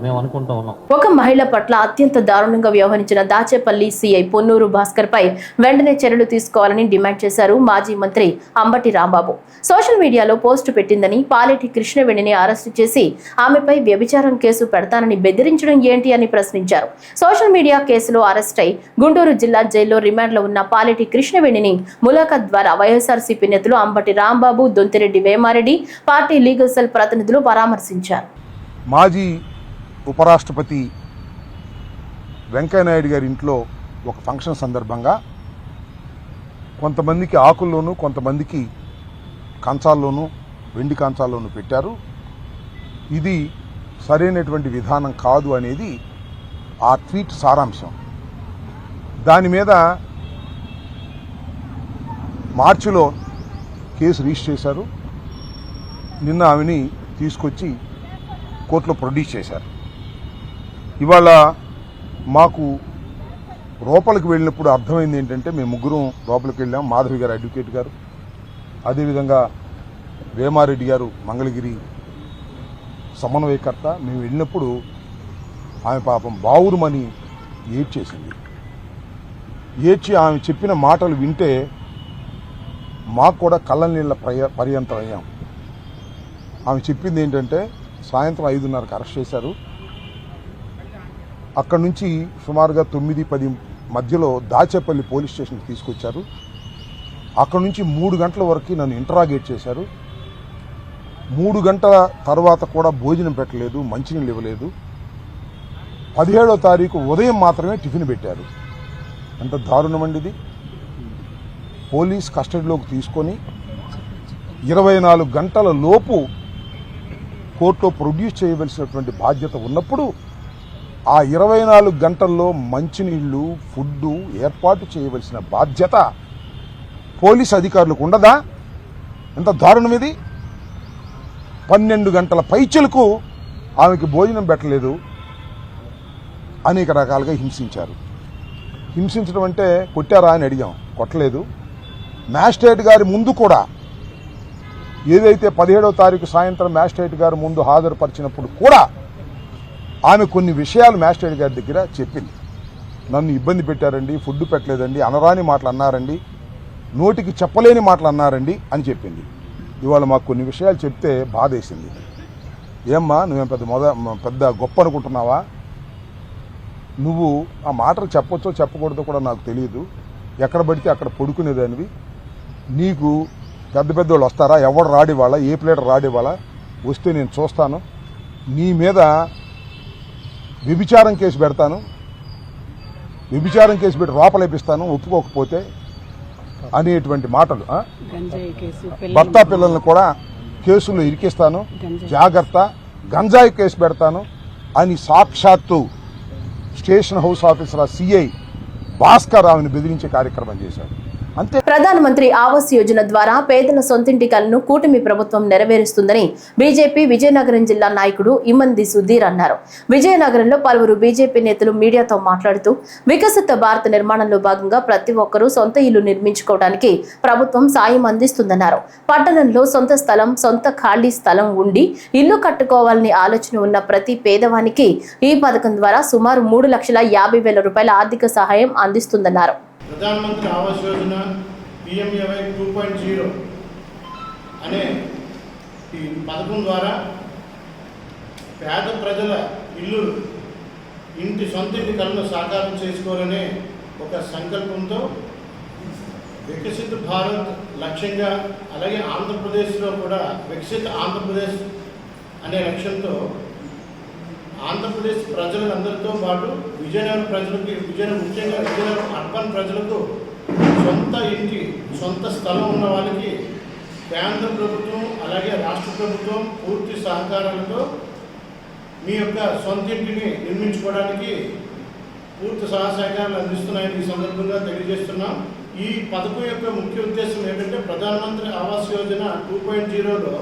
Speaker 10: మేము అనుకుంటూ ఉన్నాం.
Speaker 1: ఒక మహిళ పట్ల అత్యంత దారుణంగా వ్యవహరించిన దాచేపల్లి సిఐ పొన్నూరు భాస్కర్ పై వెంటనే చర్యలు తీసుకోవాలని డిమాండ్ చేశారు మాజీ మంత్రి అంబటి రాంబాబు. సోషల్ మీడియాలో పోస్టు పెట్టిందని పాలేటి కృష్ణవేణిని అరెస్టు చేసి ఆమెపై వ్యభిచారం కేసు పెడతానని బెదిరించడం ఏంటి అని ప్రశ్నించారు. సోషల్ మీడియా కేసులో అరెస్ట్ అయి గుంటూరు జిల్లా జైల్లో రిమాండ్లో ఉన్న పాలేటి కృష్ణవేణిని ములాఖత్ ద్వారా వైఎస్ఆర్సీపీ నేతలు Ambati Rambabu, Dontireddy Vemareddy, party legal cell ప్రతినిధులు పరామర్శించారు.
Speaker 11: మాజీ ఉపరాష్ట్రపతి వెంకయ్యనాయుడు గారి ఇంట్లో ఒక ఫంక్షన్ సందర్భంగా కొంతమందికి ఆకుల్లోనూ కొంతమందికి కంచాల్లోనూ వెండి కంచాల్లోనూ పెట్టారు. ఇది సరైనటువంటి విధానం కాదు అనేది ఆ ట్వీట్ సారాంశం. దాని మీద మార్చిలో కేసు రిజిస్టర్ చేశారు. నిన్న ఆమెని తీసుకొచ్చి కోర్టులో ప్రొడ్యూస్ చేశారు. ఇవాళ మాకు లోపలికి వెళ్ళినప్పుడు అర్థమైంది ఏంటంటే, మేము ముగ్గురం లోపలికి వెళ్ళాం. మాధవి గారు అడ్వకేట్ గారు, అదేవిధంగా వేమారెడ్డి గారు మంగళగిరి సమన్వయకర్త. మేము వెళ్ళినప్పుడు ఆమె పాపం బావురుమని ఏడ్చేసింది. ఏడ్చి ఆమె చెప్పిన మాటలు వింటే మాకు కూడా కళ్ళ నీళ్ళ పర్యంతం అయ్యాం. ఆమె చెప్పింది ఏంటంటే, సాయంత్రం 5:30కి అరెస్ట్ చేశారు. అక్కడి నుంచి సుమారుగా 9-10 మధ్యలో దాచేపల్లి పోలీస్ స్టేషన్కి తీసుకొచ్చారు. అక్కడి నుంచి 3 గంటల వరకు నన్ను ఇంటరాగేట్ చేశారు. 3 గంటల తర్వాత కూడా భోజనం పెట్టలేదు, మంచినీళ్ళు ఇవ్వలేదు. 17వ తారీఖు ఉదయం మాత్రమే టిఫిన్ పెట్టారు. ఎంత దారుణమండి ఇది. పోలీస్ కస్టడీలోకి తీసుకొని 24 గంటల లోపు కోర్టులో ప్రొడ్యూస్ చేయవలసినటువంటి బాధ్యత ఉన్నప్పుడు ఆ 24 గంటల్లో మంచినీళ్లు, ఫుడ్డు ఏర్పాటు చేయవలసిన బాధ్యత పోలీస్ అధికారులకు ఉండదా? ఎంత దారుణం ఇది. 12 గంటల పైచలకు ఆమెకి భోజనం పెట్టలేదు. అనేక రకాలుగా హింసించారు. హింసించడం అంటే కొట్టారా అని అడిగాం, కొట్టలేదు. మ్యాజిస్ట్రేట్ గారి ముందు కూడా ఏదైతే 17వ తారీఖు సాయంత్రం మ్యాజిస్ట్రేట్ గారు ముందు హాజరుపరిచినప్పుడు కూడా ఆమె కొన్ని విషయాలు మ్యాజిస్ట్రేట్ గారి దగ్గర చెప్పింది. నన్ను ఇబ్బంది పెట్టారండి, ఫుడ్ పెట్టలేదండి, అనరాని మాటలు అన్నారండి, నోటికి చెప్పలేని మాటలు అన్నారండి అని చెప్పింది. ఇవాళ మాకు కొన్ని విషయాలు చెప్తే బాధేసింది. ఏమ్మా నువ్వేం పెద్ద గొప్ప అనుకుంటున్నావా? నువ్వు ఆ మాటలు చెప్పొచ్చో చెప్పకూడదో కూడా నాకు తెలియదు. ఎక్కడ పడితే అక్కడ పడుకునేదానివి. నీకు పెద్ద పెద్దోళ్ళు వస్తారా? ఎవడు రాడివాళ్ళ, ఏ ప్లేటర్ రాడివాళ్ళ? వస్తే నేను చూస్తాను. నీ మీద వ్యభిచారం కేసు పెడతాను, వ్యభిచారం కేసు పెట్టి లోపలేపిస్తాను ఒప్పుకోకపోతే అనేటువంటి మాటలు. భర్త పిల్లల్ని కూడా కేసుల్లో ఇరికిస్తాను, జాగ్రత్త, గంజాయి కేసు పెడతాను అని సాక్షాత్తు station house officer CI Bhaskar రావుని బెదిరించే కార్యక్రమం చేశాడు. అంతే.
Speaker 1: ప్రధానమంత్రి ఆవాస్ యోజన ద్వారా పేదల సొంతింటి కలను కూటమి ప్రభుత్వం నెరవేరుస్తుందని బీజేపీ విజయనగరం జిల్లా నాయకుడు ఇమ్మంది సుధీర్ అన్నారు. విజయనగరంలో పలువురు బీజేపీ నేతలు మీడియాతో మాట్లాడుతూ వికసిత భారత నిర్మాణంలో భాగంగా ప్రతి ఒక్కరూ సొంత ఇల్లు నిర్మించుకోవడానికి ప్రభుత్వం సాయం అందిస్తుందన్నారు. పట్టణంలో సొంత స్థలం, సొంత ఖాళీ స్థలం ఉండి ఇల్లు కట్టుకోవాలని ఆలోచన ఉన్న ప్రతి పేదవానికి ఈ పథకం ద్వారా సుమారు 3,50,000 రూపాయల ఆర్థిక సహాయం అందిస్తుందన్నారు.
Speaker 7: ప్రధానమంత్రి ఆవాస్ యోజన PMAY 2.0 అనే ఈ పథకం ద్వారా పేద ప్రజల ఇంటి సొంత ఇంటి కలను సాకారం చేసుకోవాలనే ఒక సంకల్పంతో వికసిత భారత్ లక్ష్యంగా, అలాగే ఆంధ్రప్రదేశ్లో కూడా వికసిత ఆంధ్రప్రదేశ్ అనే లక్ష్యంతో ఆంధ్రప్రదేశ్ ప్రజలందరితో పాటు విజయనగరం ప్రజలకి, ముఖ్యంగా విజయనగరం అర్బన్ ప్రజలకు సొంత ఇంటి, సొంత స్థలం ఉన్న వాళ్ళకి కేంద్ర ప్రభుత్వం అలాగే రాష్ట్ర ప్రభుత్వం పూర్తి సహకారాలతో మీ యొక్క సొంత ఇంటిని నిర్మించుకోవడానికి పూర్తి సహకారాలు అందిస్తున్నాయని ఈ సందర్భంగా తెలియజేస్తున్నాం. ఈ పథకం యొక్క ముఖ్య ఉద్దేశం ఏంటంటే ప్రధానమంత్రి ఆవాస్ యోజన 2.0లో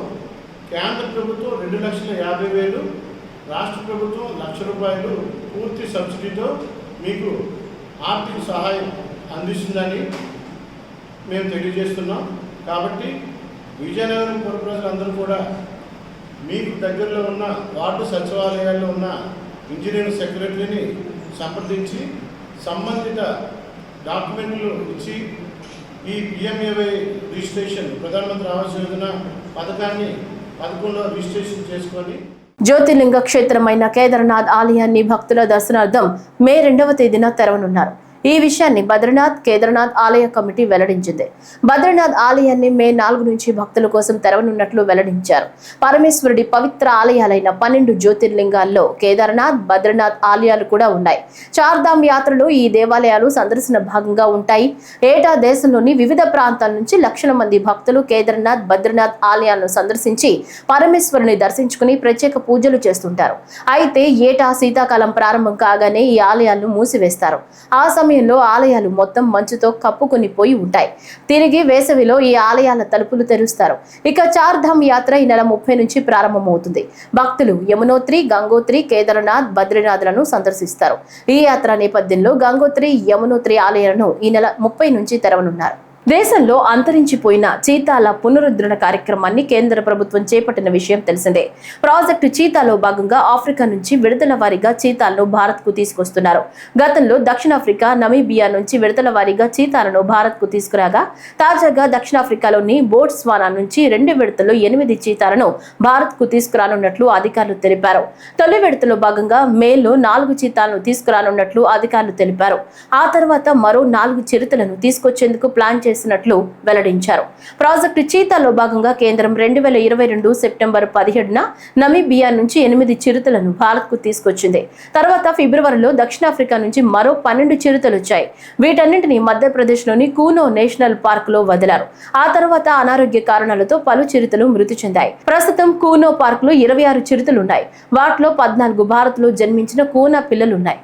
Speaker 7: కేంద్ర ప్రభుత్వం 2,50,000, రాష్ట్ర ప్రభుత్వం ₹1,00,000 పూర్తి సబ్సిడీతో మీకు ఆర్థిక సహాయం అందిస్తుందని మేము తెలియజేస్తున్నాం. కాబట్టి విజయనగరం పుర ప్రజలందరూ కూడా మీకు దగ్గరలో ఉన్న వార్డు సచివాలయాల్లో ఉన్న ఇంజనీరింగ్ సెక్రటరీని సంప్రదించి సంబంధిత డాక్యుమెంట్లు ఇచ్చి ఈ PMAY రిజిస్ట్రేషన్ ప్రధానమంత్రి ఆవాస్ యోజన పథకంలో రిజిస్ట్రేషన్ చేసుకొని
Speaker 1: జ్యోతిర్లింగ క్షేత్రమైన కేదార్నాథ్ ఆలయాన్ని భక్తుల దర్శనార్థం మే 2వ తేదీన తెరవనున్నారు. ఈ విషయాన్ని బద్రీనాథ్ కేదార్నాథ్ ఆలయ కమిటీ వెల్లడించింది. బద్రీనాథ్ ఆలయాన్ని మే 4 నుంచి భక్తుల కోసం తెరవనున్నట్లు వెల్లడించారు. పరమేశ్వరుడి పవిత్ర ఆలయాలైన 12 జ్యోతిర్లింగాల్లో కేదార్నాథ్, బద్రీనాథ్ ఆలయాలు కూడా ఉన్నాయి. చార్ధామ్ యాత్రలో ఈ దేవాలయాలు సందర్శన భాగంగా ఉంటాయి. ఏటా దేశంలోని వివిధ ప్రాంతాల నుంచి లక్షల మంది భక్తులు కేదార్నాథ్, బద్రీనాథ్ ఆలయాలను సందర్శించి పరమేశ్వరుని దర్శించుకుని ప్రత్యేక పూజలు చేస్తుంటారు. అయితే ఏటా శీతాకాలం ప్రారంభం కాగానే ఈ ఆలయాలను మూసివేస్తారు. ఆ సమయంలో ఆలయాలు మొత్తం మంచుతో కప్పుకొని పోయి ఉంటాయి. తిరిగి వేసవిలో ఈ ఆలయాల తలుపులు తెరుస్తారు. ఇక చార్ధామ్ యాత్ర ఈ నెల 30 నుంచి ప్రారంభమవుతుంది. భక్తులు యమునోత్రి, గంగోత్రి, కేదార్నాథ్, బద్రీనాథ్లను సందర్శిస్తారు. ఈ యాత్ర నేపథ్యంలో గంగోత్రి, యమునోత్రి ఆలయాలను ఈ నెల 30 నుంచి తెరవనున్నారు. దేశంలో అంతరించిపోయిన చీతాల పునరుద్ధరణ కార్యక్రమాన్ని కేంద్ర ప్రభుత్వం చేపట్టిన విషయం తెలిసిందే. ప్రాజెక్టు చీతాలో భాగంగా ఆఫ్రికా నుంచి విడతల వారీగా చీతాలను భారత్ కు తీసుకొస్తున్నారు. గతంలో దక్షిణాఫ్రికా, నమీబియా నుంచి విడతల వారీగా చీతాలను భారత్ కు తీసుకురాగా తాజాగా దక్షిణాఫ్రికాలోని బోట్స్వానా నుంచి 2 విడతల్లో 8 చీతాలను భారత్ కు తీసుకురానున్నట్లు అధికారులు తెలిపారు. తొలి విడతలో భాగంగా మేలో 4 చీతాలను తీసుకురానున్నట్లు అధికారులు తెలిపారు. ఆ తర్వాత మరో 4 చిరుతలను తీసుకొచ్చేందుకు ప్లాన్ చేసినట్లు వెల్లడించారు. ప్రాజెక్టు చీతాలో భాగంగా కేంద్రం 2022 సెప్టెంబర్ 17న నమీబియా నుంచి 8 చిరుతలను భారత్ కు తీసుకొచ్చింది. తర్వాత ఫిబ్రవరిలో దక్షిణాఫ్రికా నుంచి మరో 12 చిరుతలు వచ్చాయి. వీటన్నింటినీ మధ్యప్రదేశ్ లోని కూనో నేషనల్ పార్క్ లో వదిలారు. ఆ తర్వాత అనారోగ్య కారణాలతో పలు చిరుతలు మృతి చెందాయి. ప్రస్తుతం కూనో పార్క్ లో 26 చిరుతలున్నాయి. వాటిలో 14 భారత్ లో జన్మించిన కూనా పిల్లలున్నాయి.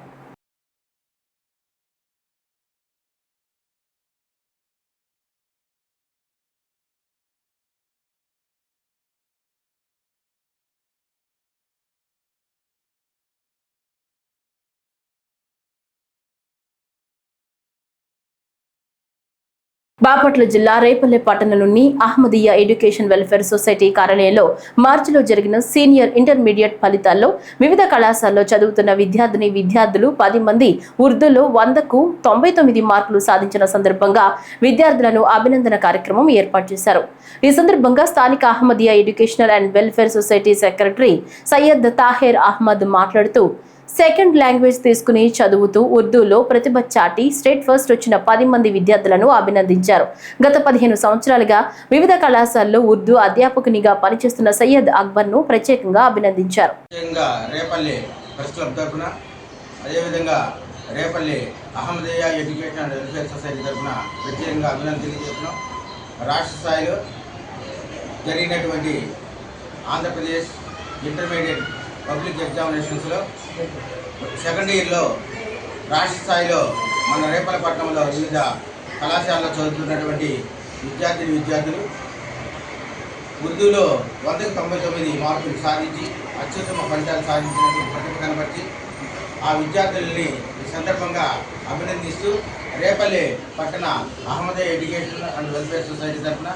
Speaker 1: బాపట్ల జిల్లా రేపల్లె పట్టణంలోని అహ్మదియా ఎడ్యుకేషన్ వెల్ఫేర్ సొసైటీ కార్యాలయంలో మార్చిలో జరిగిన సీనియర్ ఇంటర్మీడియట్ ఫలితాల్లో వివిధ కళాశాలలో చదువుతున్న విద్యార్థులు 10 మంది ఉర్దూలో 100కు 99 మార్కులు సాధించిన సందర్భంగా విద్యార్థులను అభినందన కార్యక్రమం ఏర్పాటు చేశారు. ఈ సందర్భంగా స్థానిక Ahmadiyya educational and welfare society secretary Syed Taher Ahmed మాట్లాడుతూ సెకండ్ లాంగ్వేజ్ తీసుకుని చదువుతూ ఉర్దూలో ప్రతిభ చాటి స్టేట్ ఫస్ట్ వచ్చిన 10 మంది విద్యార్థులను అభినందించారు. గత 15 సంవత్సరాలుగా వివిధ కళాశాలలో ఉర్దూ అధ్యాపకునిగా పనిచేస్తున్న సయ్యద్ అక్బర్ ను ప్రత్యేకంగా అభినందించారు.
Speaker 12: Repalle Ahmadiya education and welfare society తరఫున ప్రత్యేకంగా అభినందనలు తెలియజేస్తున్నాం. రాష్ట్ర స్థాయిలో జరిగినటువంటి ఆంధ్రప్రదేశ్ ఇంటర్మీడియట్ పబ్లిక్ ఎగ్జామినేషన్స్లో సెకండ్ ఇయర్లో రాష్ట్ర స్థాయిలో మన రేపల్లపట్నంలో వివిధ కళాశాలలో చదువుతున్నటువంటి విద్యార్థులు ఉర్దూలో 100కు 99 మార్కులు సాధించి అత్యుత్తమ ఫలితాలు సాధించినటువంటి ప్రతిభ కనబట్టి ఆ విద్యార్థులని ఈ సందర్భంగా అభినందిస్తూ రేపల్లి పట్టణ Ahmadiya education and welfare society తరఫున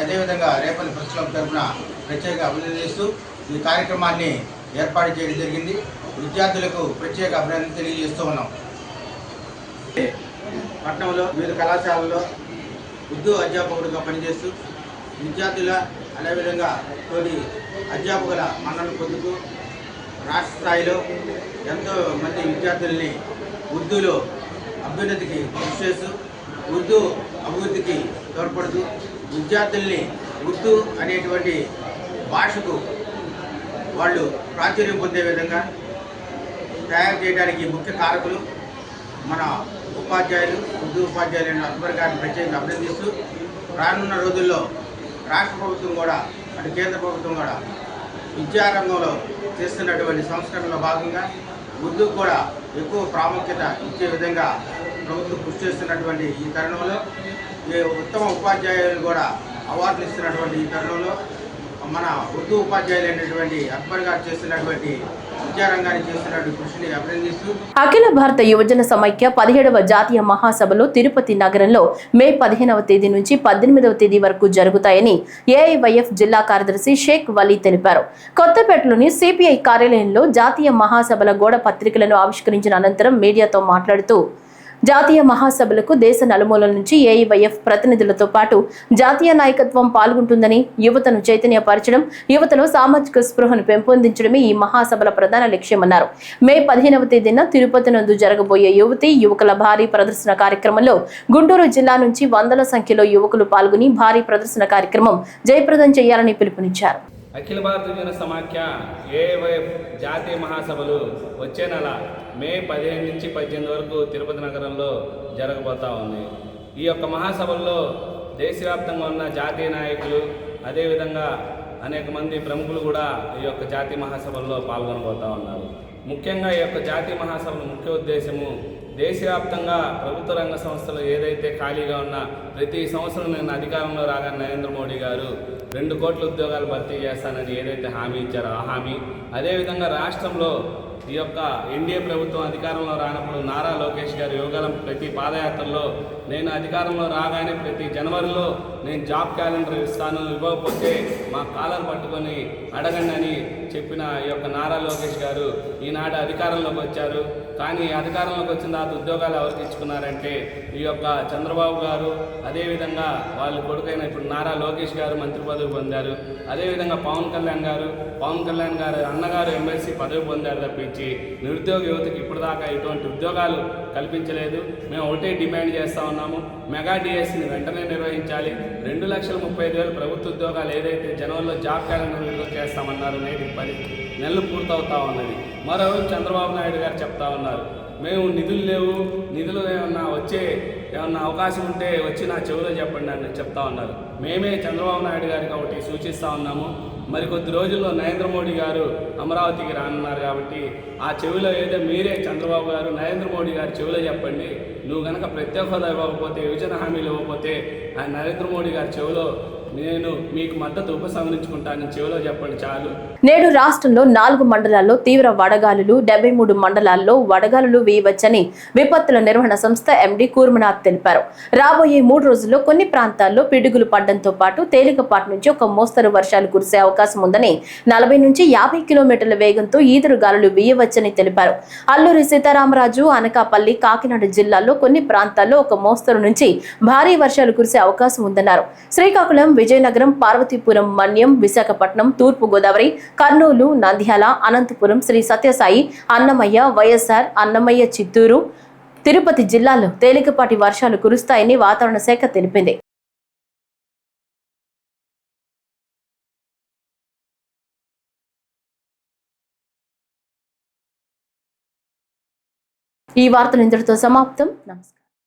Speaker 12: అదేవిధంగా రేపల్లి ప్రెస్ క్లబ్ తరఫున ప్రత్యేక అభినందిస్తూ ఈ కార్యక్రమాన్ని ఏర్పాటు చేయడం జరిగింది. విద్యార్థులకు ప్రత్యేక అభినందన తెలియజేస్తూ ఉన్నాం. పట్టణంలో వివిధ కళాశాలల్లో ఉర్దూ అధ్యాపకుడిగా పనిచేస్తూ విద్యార్థుల అదేవిధంగా తోటి అధ్యాపకుల మన్ననలు పొందుతూ రాష్ట్ర స్థాయిలో ఎంతో మంది విద్యార్థుల్ని ఉర్దూలో అభ్యున్నతికి కృషి చేస్తూ ఉర్దూ అభివృద్ధికి తోడ్పడుతూ విద్యార్థుల్ని ఉర్దూ అనేటువంటి భాషకు వాళ్ళు ప్రాచుర్యం పొందే విధంగా తయారు చేయడానికి ముఖ్య కారకులు మన ఉర్దూ ఉపాధ్యాయులైన అక్బర్ గారిని ప్రత్యేకంగా అభినందిస్తూ రానున్న రోజుల్లో రాష్ట్ర ప్రభుత్వం కూడా అటు కేంద్ర ప్రభుత్వం కూడా విద్యారంగంలో చేస్తున్నటువంటి సంస్కరణలో భాగంగా ఉర్దూకు కూడా ఎక్కువ ప్రాముఖ్యత ఇచ్చే విధంగా ప్రభుత్వం కృషి చేస్తున్నటువంటి ఈ తరుణంలో ఉత్తమ ఉపాధ్యాయులు కూడా అవార్డులు ఇస్తున్నటువంటి ఈ తరుణంలో మన ఉర్దూ ఉపాధ్యాయులైనటువంటి అక్బర్ గారు చేస్తున్నటువంటి విద్యారంగాన్ని చేస్తున్నటువంటి కృషిని అభినందిస్తూ
Speaker 1: అఖిల భారత యువజన సమైక్య 17వ జాతీయ మహాసభలు తిరుపతి నగరంలో మే 15వ తేదీ నుంచి 18వ తేదీ వరకు జరుగుతాయని ఏఐవైఎఫ్ జిల్లా కార్యదర్శి షేక్ వలీ తెలిపారు. కొత్తపేటలోని సిపిఐ కార్యాలయంలో జాతీయ మహాసభల గోడ పత్రికలను ఆవిష్కరించిన అనంతరం మీడియాతో మాట్లాడుతూ జాతీయ మహాసభలకు దేశ నలుమూలల నుంచి ఏఐవైఎఫ్ ప్రతినిధులతో పాటు జాతీయ నాయకత్వం పాల్గొంటుందని, యువతను చైతన్యపరచడం, యువతలో సామాజిక స్పృహను పెంపొందించడమే ఈ మహాసభల ప్రధాన లక్ష్యమన్నారు. మే 15వ తేదీన తిరుపతి నందు జరగబోయే యువతి యువకుల భారీ ప్రదర్శన కార్యక్రమంలో గుంటూరు జిల్లా నుంచి వందల సంఖ్యలో యువకులు పాల్గొని భారీ ప్రదర్శన కార్యక్రమం జయప్రదం చేయాలని పిలుపునిచ్చారు.
Speaker 13: అఖిల భారత యువజన సమాఖ్య ఏఐవైఎఫ్ జాతీయ మహాసభలు వచ్చే నెల మే 15 నుంచి 18 వరకు తిరుపతి నగరంలో జరగబోతూ ఉంది. ఈ యొక్క మహాసభల్లో దేశవ్యాప్తంగా ఉన్న జాతీయ నాయకులు, అదేవిధంగా అనేక మంది ప్రముఖులు కూడా ఈ యొక్క జాతీయ మహాసభల్లో పాల్గొనబోతూ ఉన్నారు. ముఖ్యంగా ఈ యొక్క జాతీయ మహాసభల ముఖ్య ఉద్దేశము దేశవ్యాప్తంగా ప్రభుత్వ రంగ సంస్థలు ఏదైతే ఖాళీగా ఉన్నా ప్రతి సంవత్సరం నేను అధికారంలో రాగానే నరేంద్ర మోడీ గారు 2 కోట్ల ఉద్యోగాలు భర్తీ చేస్తానని ఏదైతే హామీ ఇచ్చారో ఆ హామీ, అదేవిధంగా రాష్ట్రంలో ఈ యొక్క ఎన్డీఏ ప్రభుత్వం అధికారంలో రానప్పుడు నారా లోకేష్ గారు యువగలం ప్రతి పాదయాత్రలో నేను అధికారంలో రాగానే ప్రతి జనవరిలో నేను జాబ్ క్యాలెండర్ ఇస్తాను, ఇవ్వకపోతే మా కాలర్ పట్టుకొని అడగండి అని చెప్పిన ఈ యొక్క నారా లోకేష్ గారు ఈనాడు అధికారంలోకి వచ్చారు. కానీ అధికారంలోకి వచ్చిన తర్వాత ఉద్యోగాలు ఎవరికి ఇచ్చుకున్నారంటే ఈ యొక్క చంద్రబాబు గారు, అదేవిధంగా వాళ్ళ కొడుకైన ఇప్పుడు నారా లోకేష్ గారు మంత్రి పదవి పొందారు. అదేవిధంగా పవన్ కళ్యాణ్ గారు అన్నగారు ఎమ్మెల్సీ పదవి పొందారు తప్పించి నిరుద్యోగ యువతకి ఇప్పటిదాకా ఎటువంటి ఉద్యోగాలు కల్పించలేదు. మేము ఒకటే డిమాండ్ చేస్తూ ఉన్నాము, మెగా డిఎస్సిని వెంటనే నిర్వహించాలి. 2,35,000 ప్రభుత్వ ఉద్యోగాలు ఏదైతే జనవరిలో జాబ్ క్యాలెండర్ విడుదల చేస్తామన్నారు, నేటికి 10 నెలలు పూర్తవుతా ఉన్నది. మరోవైపు చంద్రబాబు నాయుడు గారు చెప్తా ఉన్నారు, మేము నిధులు లేవు, నిధులు ఏమన్నా అవకాశం ఉంటే వచ్చి నా చెవిలో చెప్పండి అని చెప్తా ఉన్నారు. మేమే చంద్రబాబు నాయుడు గారికి ఒకటి సూచిస్తూ ఉన్నాము, మరికొద్ది రోజుల్లో నరేంద్ర మోడీ గారు అమరావతికి రానున్నారు కాబట్టి ఆ చెవిలో ఏదో మీరే చంద్రబాబు గారు నరేంద్ర మోడీ గారు చెవిలో చెప్పండి, నువ్వు కనుక ప్రత్యేక హోదా ఇవ్వకపోతే, విభజన హామీలు ఇవ్వకపోతే ఆ నరేంద్ర మోడీ గారి చెవిలో నేను మీకు మద్దతు ఉపసంహరించుకుంటానని చెవిలో చెప్పండి చాలు.
Speaker 1: నేడు రాష్ట్రంలో 4 మండలాల్లో తీవ్ర వడగాలులు, 73 మండలాల్లో వడగాలులు వేయవచ్చని విపత్తుల నిర్వహణ సంస్థ ఎండీ కూర్మనాథ్ తెలిపారు. రాబోయే 3 రోజుల్లో కొన్ని ప్రాంతాల్లో పిడుగులు పడడంతో పాటు తేలికపాటి నుంచి ఒక మోస్తరు వర్షాలు కురిసే అవకాశం ఉందని, 40 నుంచి 50 కిలోమీటర్ల వేగంతో ఈదురు గాలులు వేయవచ్చని తెలిపారు. అల్లూరి సీతారామరాజు, అనకాపల్లి, కాకినాడ జిల్లాల్లో కొన్ని ప్రాంతాల్లో ఒక మోస్తరు నుంచి భారీ వర్షాలు కురిసే అవకాశం ఉందన్నారు. శ్రీకాకుళం, విజయనగరం, పార్వతీపురం, మన్యం, విశాఖపట్నం, తూర్పు గోదావరి, కర్నూలు, నంద్యాల, అనంతపురం, శ్రీ సత్యసాయి, అన్నమయ్య, వైఎస్ఆర్, అన్నమయ్య, చిత్తూరు, తిరుపతి జిల్లాల్లో తేలికపాటి వర్షాలు కురుస్తాయని వాతావరణ శాఖ తెలిపింది. ఈ వార్తలు ఇంతటితో సమాప్తం. నమస్కారం.